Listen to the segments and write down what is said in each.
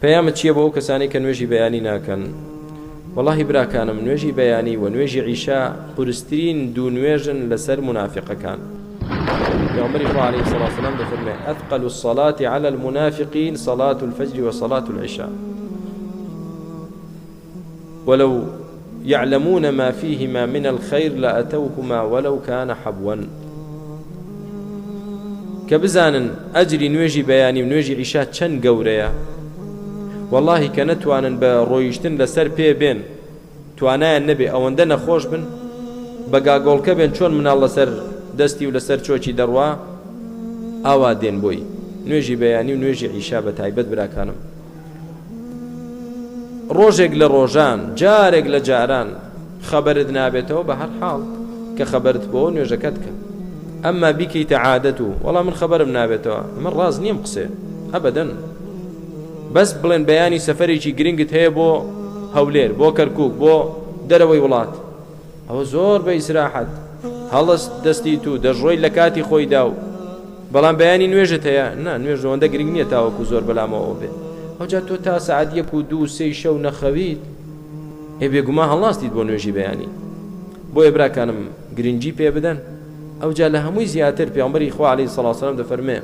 پەیامت چییە بۆ ئەو کەسانی کە نوێژی بەیانی ناکەن؟ وەڵاهی براکانم، نوێژی بەیانی و نوێژی عیشا قورسترین دوو نوێژن لەسەر منافقەکان. پیامبەری خوا عەلەیهی سەڵاتو وەسەلام دەفەرمێ ئەثقل الصلاة على المنافقين صلاة الفجر وصلاة العشاء ولو يعلمون ما فيهما من الخير لأتوهما ولو كان حبوا. کە بزانن ئەجری نوێژی بەیانی و نوێژی عیشا چەند گەورەیە، واللهی کە نەتوانن بە ڕۆیشتن لەسەر پێ بێن، توانایان نەبێ ئەوەندە نەخۆش بن بە گاگۆڵکە بێن چۆن مناڵ لەسەر دەستی و لەسەر چۆکی دەڕوا، ئاوا دێن بۆی نوێژی بەیانی و نوێژی عیشا بە تایبەت براکانم. ڕۆژێک لە ڕۆژان، جارێک لە جاران خەبەرت نابێتەوە بە هەر حاڵ کە خەبەرت بۆ نوێژەکەت کە، ئەمما بیکەیتە عادەت و وەڵام من خەبەرم نابێتەوە، من ڕاز نیم قسێ ئەبەدەن. بەس بڵێن بەیانی سەفەرێکی گرنگت هەیە بۆ هەولێر، بۆ کەرکووک، بۆ دەرەوەی وڵات، ئەوە زۆر بە ئیسراحەت هەڵست دەستی و دەژڕۆی لە کاتی خۆیدا و بەڵام بەیانی نوێژت هەیە، نا نوێژ ئەوەندە گرنگ نییە تاوەکو زۆر بەلامەوە بێ. ئەوجا تۆ تا سەعات 1 و 2 و 3 شەو نەخەویت، بێگومان هەڵاستیت بۆ نوێژی بەیانی. بۆیە براکانم گرنگی پێ بدەن. ئەوجا لە هەمووی زیاتر پیامبەری خوا عەلەیهی سەڵاتو وەسەلام دەفەرمێ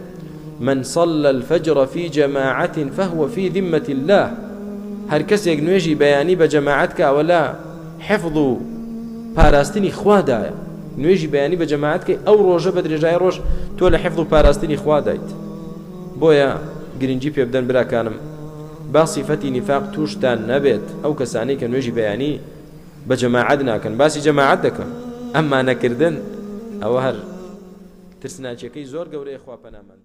من صلى الفجر في جماعة فهو في ذمة الله. هەر کەسێک نوێژی بەیانی بە جەماعەت کە ئەوەلا حفظ و پاراستنی خوادایە، نوێژی بەیانی بە جەماعەت کە ئەو ڕۆژە بە درێژای ڕۆژ تۆ لە حفظ و پاراستنی خوا دایت. بۆیە گرنگی پێ بدەن براکانم، با صیفەتی نیفاق تووشتان نەبێت. ئەو کەسانەی کە نوێژی بەیانی بە جەماعەت ناکەن، باسی جەماعەت دەکەن، ئەمما نەکردن ئەوە هەر ترسناچیەکەی زۆر گەورەیە، خوا پەنامان.